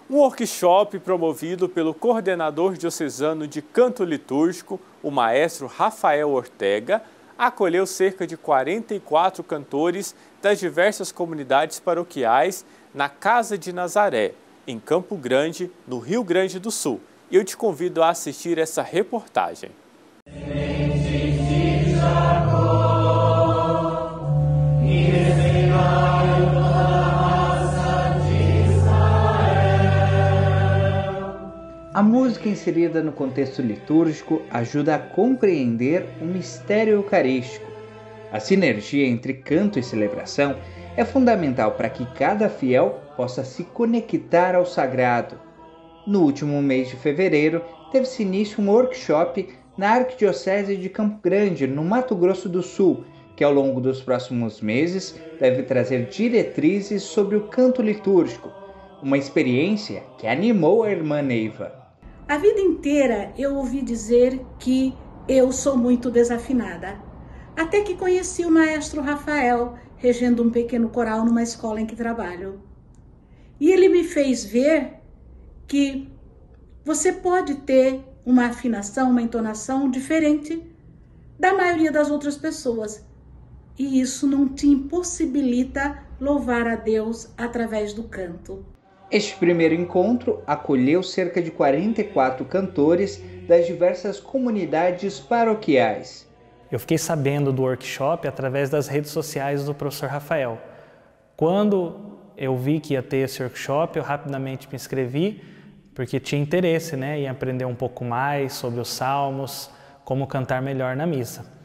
Um workshop promovido pelo coordenador diocesano de canto litúrgico, o maestro Rafael Ortega, acolheu cerca de 44 cantores das diversas comunidades paroquiais na Casa de Nazaré, em Campo Grande, no Rio Grande do Sul. E eu te convido a assistir essa reportagem. A música inserida no contexto litúrgico ajuda a compreender o mistério eucarístico. A sinergia entre canto e celebração é fundamental para que cada fiel possa se conectar ao sagrado. No último mês de fevereiro, teve-se início um workshop na Arquidiocese de Campo Grande, no Mato Grosso do Sul, que ao longo dos próximos meses deve trazer diretrizes sobre o canto litúrgico, uma experiência que animou a irmã Neiva. A vida inteira eu ouvi dizer que eu sou muito desafinada, até que conheci o maestro Rafael, regendo um pequeno coral numa escola em que trabalho. E ele me fez ver que você pode ter uma afinação, uma entonação diferente da maioria das outras pessoas. E isso não te impossibilita louvar a Deus através do canto. Este primeiro encontro acolheu cerca de 44 cantores das diversas comunidades paroquiais. Eu fiquei sabendo do workshop através das redes sociais do professor Rafael. Quando eu vi que ia ter esse workshop, eu rapidamente me inscrevi, porque tinha interesse, em aprender um pouco mais sobre os salmos, como cantar melhor na missa.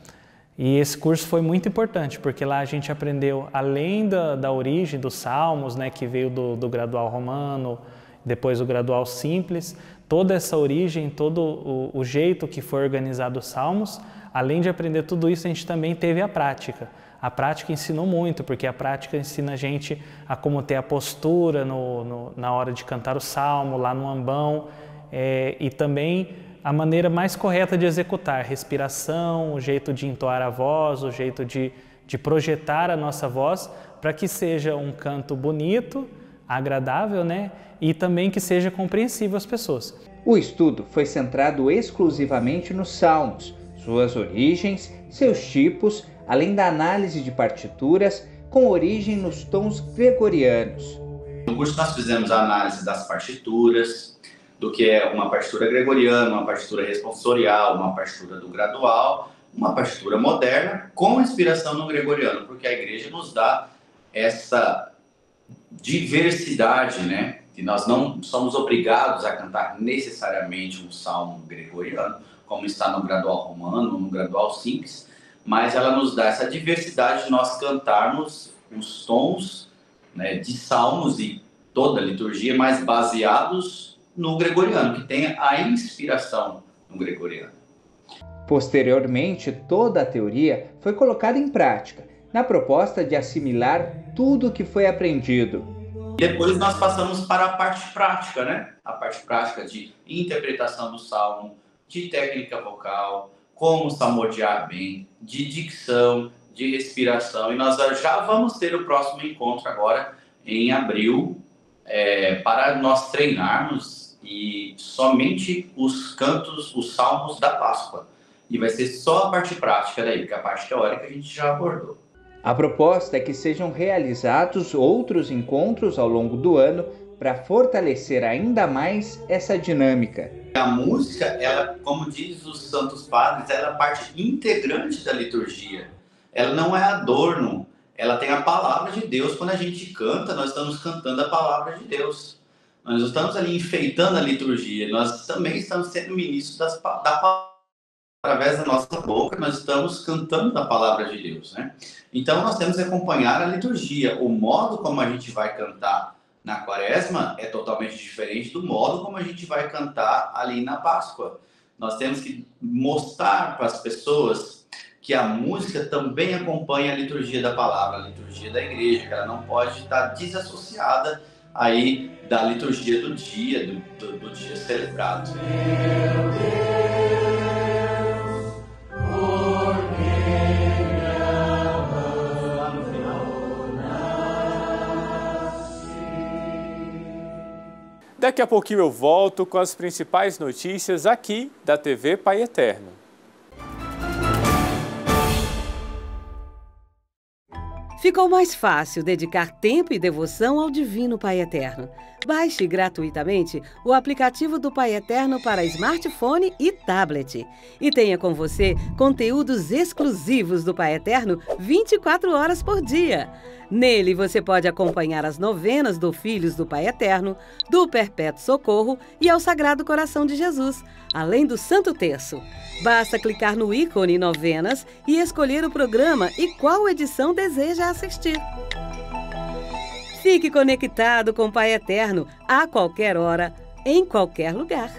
E esse curso foi muito importante, porque lá a gente aprendeu, além da origem dos salmos, que veio do gradual romano, depois o gradual simples, toda essa origem, todo o jeito que foi organizado os salmos. Além de aprender tudo isso, a gente também teve a prática. A prática ensinou muito, porque a prática ensina a gente a como ter a postura na hora de cantar o salmo, lá no ambão, e também a maneira mais correta de executar, respiração, o jeito de entoar a voz, o jeito de projetar a nossa voz, para que seja um canto bonito, agradável, né? E também que seja compreensível às pessoas. O estudo foi centrado exclusivamente nos salmos, suas origens, seus tipos, além da análise de partituras com origem nos tons gregorianos. No curso nós fizemos a análise das partituras, do que é uma partitura gregoriana, uma partitura responsorial, uma partitura do gradual, uma partitura moderna com inspiração no gregoriano, porque a igreja nos dá essa diversidade, né? Que nós não somos obrigados a cantar necessariamente um salmo gregoriano, como está no gradual romano, no gradual simples, mas ela nos dá essa diversidade de nós cantarmos os tons, né, de salmos e toda a liturgia, mas baseados no gregoriano, que tem a inspiração no gregoriano. Posteriormente, toda a teoria foi colocada em prática, na proposta de assimilar tudo o que foi aprendido. Depois nós passamos para a parte prática, né? A parte prática de interpretação do salmo, de técnica vocal, como salmodiar bem, de dicção, de respiração. E nós já vamos ter o próximo encontro agora em abril, para nós treinarmos e somente os cantos, os salmos da Páscoa. E vai ser só a parte prática daí, porque a parte teórica a gente já abordou. A proposta é que sejam realizados outros encontros ao longo do ano para fortalecer ainda mais essa dinâmica. A música, ela, como diz os santos padres, ela é parte integrante da liturgia. Ela não é adorno, ela tem a palavra de Deus. Quando a gente canta, nós estamos cantando a palavra de Deus. Nós não estamos ali enfeitando a liturgia, nós também estamos sendo ministros da palavra. Através da nossa boca, nós estamos cantando a palavra de Deus, né? Então, nós temos que acompanhar a liturgia. O modo como a gente vai cantar na Quaresma é totalmente diferente do modo como a gente vai cantar ali na Páscoa. Nós temos que mostrar para as pessoas que a música também acompanha a liturgia da palavra, a liturgia da igreja, que ela não pode estar desassociada aí da liturgia do dia, do dia celebrado. Daqui a pouquinho eu volto com as principais notícias aqui da TV Pai Eterno. Ficou mais fácil dedicar tempo e devoção ao Divino Pai Eterno. Baixe gratuitamente o aplicativo do Pai Eterno para smartphone e tablet. E tenha com você conteúdos exclusivos do Pai Eterno 24 horas por dia. Nele você pode acompanhar as novenas do Filhos do Pai Eterno, do Perpétuo Socorro e ao Sagrado Coração de Jesus, além do Santo Terço. Basta clicar no ícone Novenas e escolher o programa e qual edição deseja assistir. Fique conectado com o Pai Eterno a qualquer hora, em qualquer lugar.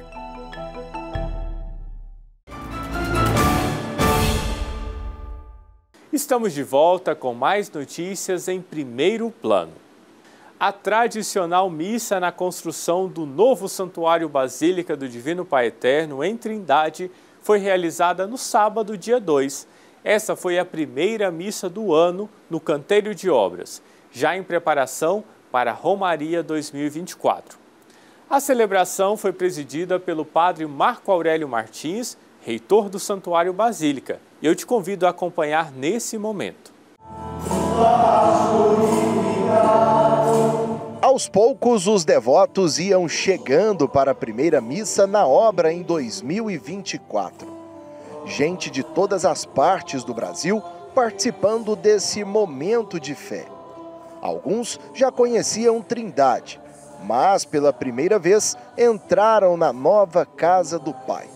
Estamos de volta com mais notícias em primeiro plano. A tradicional missa na construção do novo Santuário Basílica do Divino Pai Eterno em Trindade foi realizada no sábado, dia 2. Essa foi a primeira missa do ano no canteiro de obras, já em preparação para a Romaria 2024. A celebração foi presidida pelo padre Marco Aurélio Martins, reitor do Santuário Basílica. Eu te convido a acompanhar nesse momento. Aos poucos, os devotos iam chegando para a primeira missa na obra em 2024. Gente de todas as partes do Brasil participando desse momento de fé. Alguns já conheciam Trindade, mas pela primeira vez entraram na nova casa do Pai.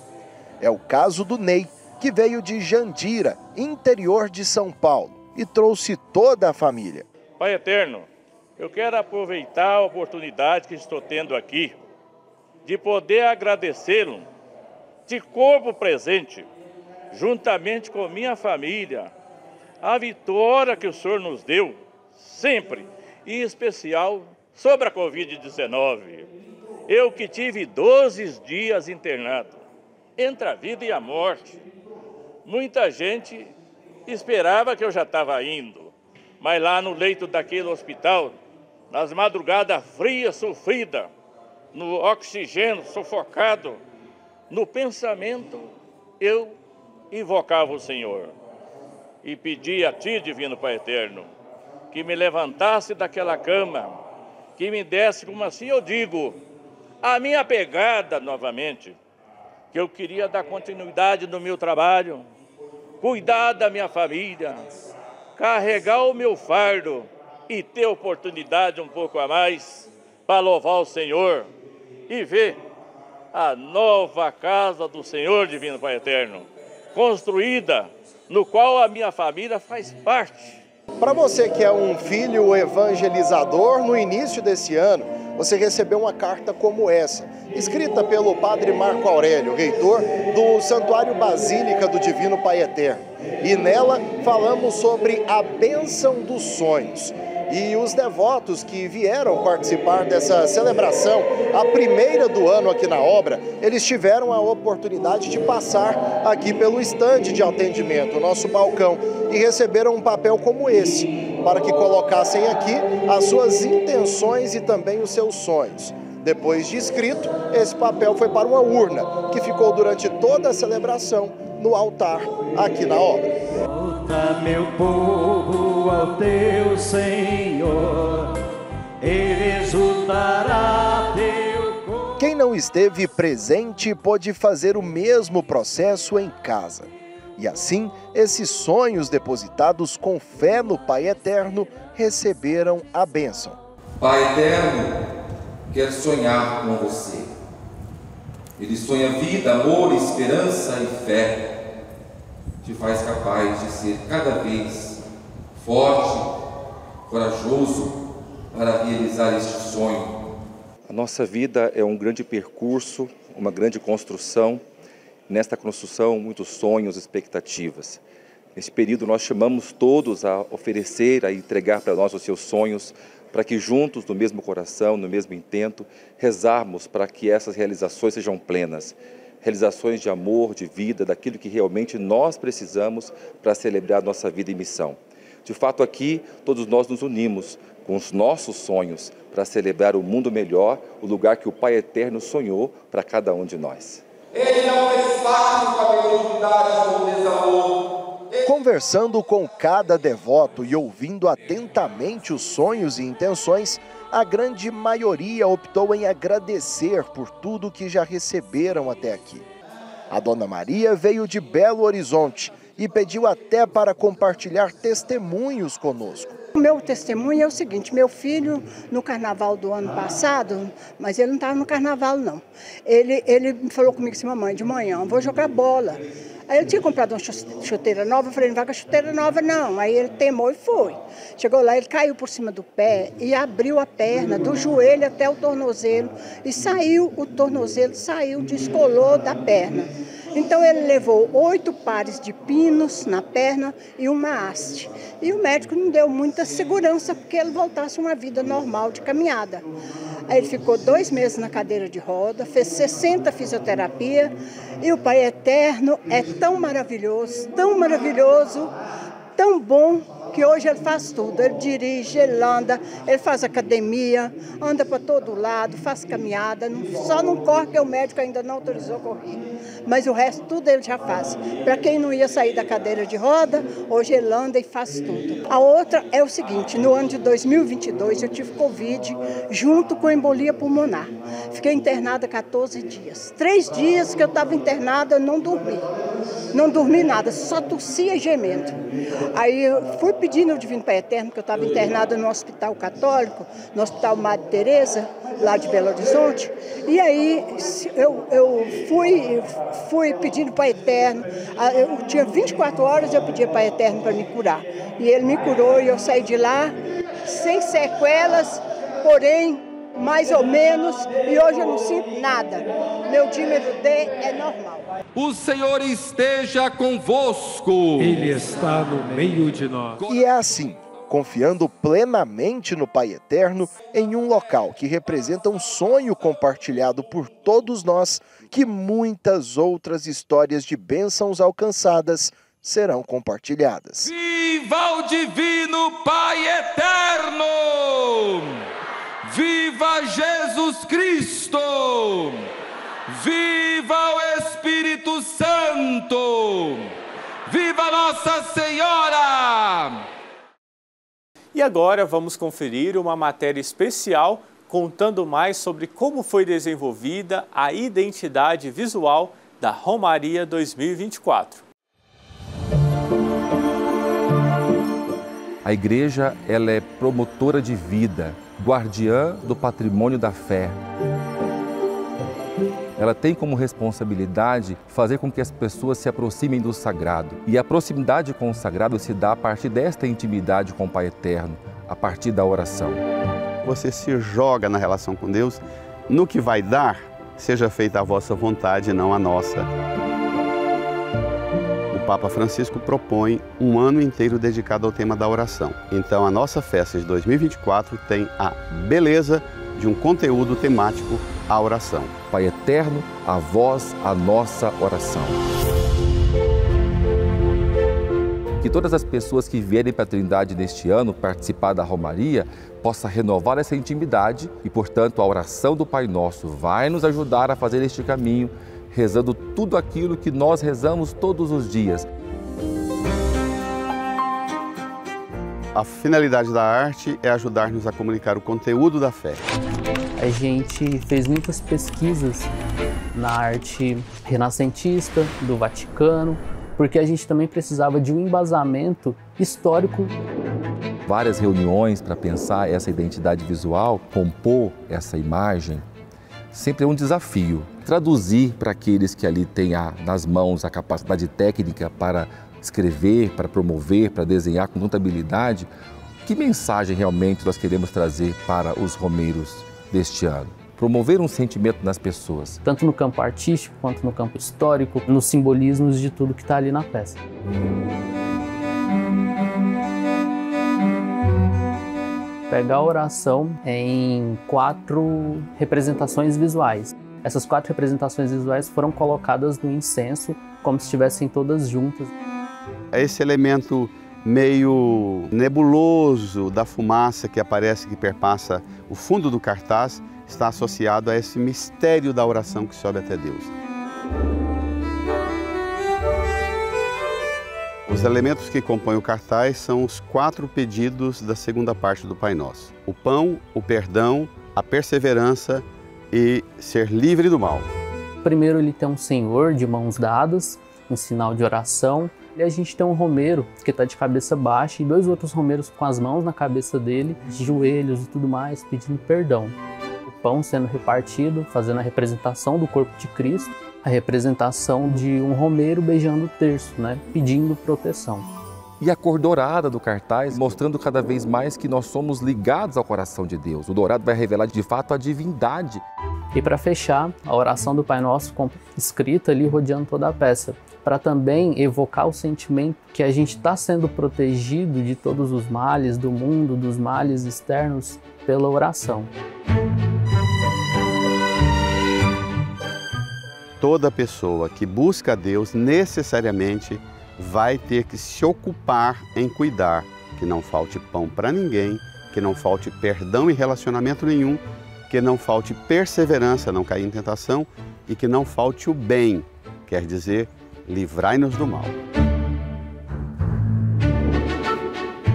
É o caso do Ney, que veio de Jandira, interior de São Paulo, e trouxe toda a família. Pai Eterno, eu quero aproveitar a oportunidade que estou tendo aqui de poder agradecê-lo de corpo presente, juntamente com minha família, a vitória que o Senhor nos deu, sempre, em especial sobre a Covid-19. Eu que tive 12 dias internado, entre a vida e a morte. Muita gente esperava que eu já estava indo, mas lá no leito daquele hospital, nas madrugadas frias, sofridas, no oxigênio, sufocado, no pensamento, eu invocava o Senhor e pedia a Ti, Divino Pai Eterno, que me levantasse daquela cama, que me desse, como assim eu digo, a minha pegada novamente, que eu queria dar continuidade no meu trabalho, cuidar da minha família, carregar o meu fardo e ter oportunidade um pouco a mais para louvar o Senhor e ver a nova casa do Senhor Divino Pai Eterno, construída, no qual a minha família faz parte. Para você que é um filho evangelizador, no início desse ano, você recebeu uma carta como essa, escrita pelo padre Marco Aurélio, reitor do Santuário Basílica do Divino Pai Eterno. E nela falamos sobre a bênção dos sonhos. E os devotos que vieram participar dessa celebração, a primeira do ano aqui na obra, eles tiveram a oportunidade de passar aqui pelo estande de atendimento, o nosso balcão, e receberam um papel como esse, para que colocassem aqui as suas intenções e também os seus sonhos. Depois de escrito, esse papel foi para uma urna, que ficou durante toda a celebração no altar aqui na obra. Volta, meu povo, ao teu Senhor, Ele exultará teu... Quem não esteve presente pôde fazer o mesmo processo em casa. E assim, esses sonhos depositados com fé no Pai Eterno receberam a bênção. Pai Eterno quer sonhar com você. Ele sonha vida, amor, esperança e fé. Te faz capaz de ser cada vez forte, corajoso para realizar este sonho. A nossa vida é um grande percurso, uma grande construção. Nesta construção, muitos sonhos, expectativas. Nesse período, nós chamamos todos a oferecer, a entregar para nós os seus sonhos, para que juntos, no mesmo coração, no mesmo intento, rezarmos para que essas realizações sejam plenas. Realizações de amor, de vida, daquilo que realmente nós precisamos para celebrar nossa vida e missão. De fato, aqui, todos nós nos unimos com os nossos sonhos para celebrar o mundo melhor, o lugar que o Pai Eterno sonhou para cada um de nós. Ele não fez parte com a mediunidade ou desamor. Conversando com cada devoto e ouvindo atentamente os sonhos e intenções, a grande maioria optou em agradecer por tudo que já receberam até aqui. A Dona Maria veio de Belo Horizonte e pediu até para compartilhar testemunhos conosco. O meu testemunho é o seguinte: meu filho, no carnaval do ano passado, mas ele não estava no carnaval não, ele falou comigo assim: mamãe, de manhã vou jogar bola. Aí ele tinha comprado uma chuteira nova, eu falei: não vai com a chuteira nova não. Aí ele temou e foi. Chegou lá, ele caiu por cima do pé e abriu a perna, do joelho até o tornozelo. E saiu, o tornozelo saiu, descolou da perna. Então ele levou 8 pares de pinos na perna e uma haste. E o médico não deu muita segurança porque ele voltasse a uma vida normal de caminhada. Aí ele ficou 2 meses na cadeira de roda, fez 60 fisioterapia e o Pai Eterno é tão maravilhoso, tão bom, que hoje ele faz tudo. Ele dirige, ele anda, ele faz academia, anda para todo lado, faz caminhada, só não corre porque o médico ainda não autorizou correr. Mas o resto tudo ele já faz. Para quem não ia sair da cadeira de roda, hoje ele anda e faz tudo. A outra é o seguinte: no ano de 2022 eu tive Covid junto com embolia pulmonar. Fiquei internada 14 dias. 3 dias que eu estava internada, eu não dormi. Não dormi nada, só tossia e gemendo. Aí eu fui pedindo ao Divino Pai Eterno, que eu estava internada no Hospital Católico, no Hospital Madre Teresa, lá de Belo Horizonte. E aí eu fui pedindo Pai Eterno. Eu tinha 24 horas, eu pedi Pai Eterno para me curar. E ele me curou e eu saí de lá sem sequelas, porém mais ou menos, e hoje eu não sinto nada. Meu dímero D é normal. O Senhor esteja convosco. Ele está no meio de nós. E é assim, confiando plenamente no Pai Eterno em um local que representa um sonho compartilhado por todos nós, que muitas outras histórias de bênçãos alcançadas serão compartilhadas. Viva o Divino Pai Eterno! Viva Jesus Cristo! Viva o Espírito Santo! Viva Nossa Senhora! E agora vamos conferir uma matéria especial contando mais sobre como foi desenvolvida a identidade visual da Romaria 2024. A igreja, ela é promotora de vida, guardiã do patrimônio da fé. Ela tem como responsabilidade fazer com que as pessoas se aproximem do sagrado. E a proximidade com o sagrado se dá a partir desta intimidade com o Pai Eterno, a partir da oração. Você se joga na relação com Deus, no que vai dar, seja feita a vossa vontade, não a nossa. O Papa Francisco propõe um ano inteiro dedicado ao tema da oração. Então a nossa festa de 2024 tem a beleza de um conteúdo temático, a oração. Pai Eterno, a vós a nossa oração. Que todas as pessoas que vierem para a Trindade neste ano participar da Romaria possam renovar essa intimidade e, portanto, a oração do Pai Nosso vai nos ajudar a fazer este caminho, rezando tudo aquilo que nós rezamos todos os dias. A finalidade da arte é ajudar-nos a comunicar o conteúdo da fé. A gente fez muitas pesquisas na arte renascentista, do Vaticano, porque a gente também precisava de um embasamento histórico. Várias reuniões para pensar essa identidade visual, compor essa imagem, sempre é um desafio. Traduzir para aqueles que ali têm nas mãos a capacidade técnica para escrever, para promover, para desenhar com tanta habilidade, que mensagem realmente nós queremos trazer para os romeiros deste ano? Promover um sentimento nas pessoas. Tanto no campo artístico, quanto no campo histórico, nos simbolismos de tudo que está ali na peça. Pegar a oração em 4 representações visuais. Essas 4 representações visuais foram colocadas no incenso, como se estivessem todas juntas. Esse elemento meio nebuloso da fumaça que aparece, que perpassa o fundo do cartaz, está associado a esse mistério da oração que sobe até Deus. Os elementos que compõem o cartaz são os 4 pedidos da segunda parte do Pai Nosso: o pão, o perdão, a perseverança e ser livre do mal. Primeiro ele tem um Senhor de mãos dadas, em sinal de oração. E a gente tem um romeiro que está de cabeça baixa e 2 outros romeiros com as mãos na cabeça dele, de joelhos e tudo mais, pedindo perdão. O pão sendo repartido, fazendo a representação do corpo de Cristo, a representação de um romeiro beijando o terço, pedindo proteção. E a cor dourada do cartaz, mostrando cada vez mais que nós somos ligados ao coração de Deus. O dourado vai revelar de fato a divindade. E para fechar, a oração do Pai Nosso escrita ali rodeando toda a peça, para também evocar o sentimento que a gente está sendo protegido de todos os males do mundo, dos males externos, pela oração. Toda pessoa que busca a Deus necessariamente vai ter que se ocupar em cuidar que não falte pão para ninguém, que não falte perdão e relacionamento nenhum, que não falte perseverança, não cair em tentação e que não falte o bem, quer dizer, livrai-nos do mal.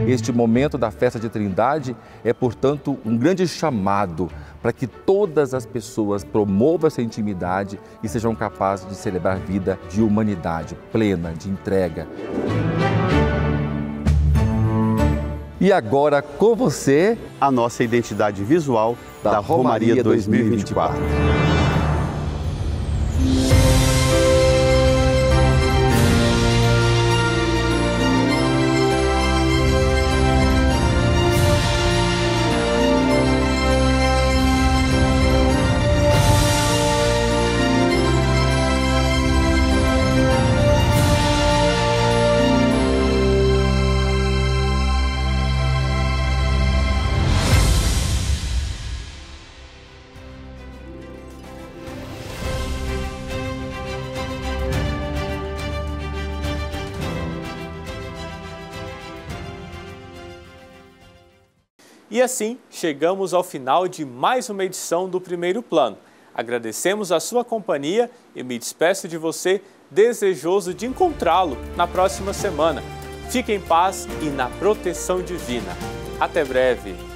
Este momento da festa de Trindade é, portanto, um grande chamado para que todas as pessoas promovam essa intimidade e sejam capazes de celebrar vida de humanidade plena, de entrega. E agora, com você, a nossa identidade visual da Romaria 2024. E assim, chegamos ao final de mais uma edição do Primeiro Plano. Agradecemos a sua companhia e me despeço de você, desejoso de encontrá-lo na próxima semana. Fique em paz e na proteção divina. Até breve!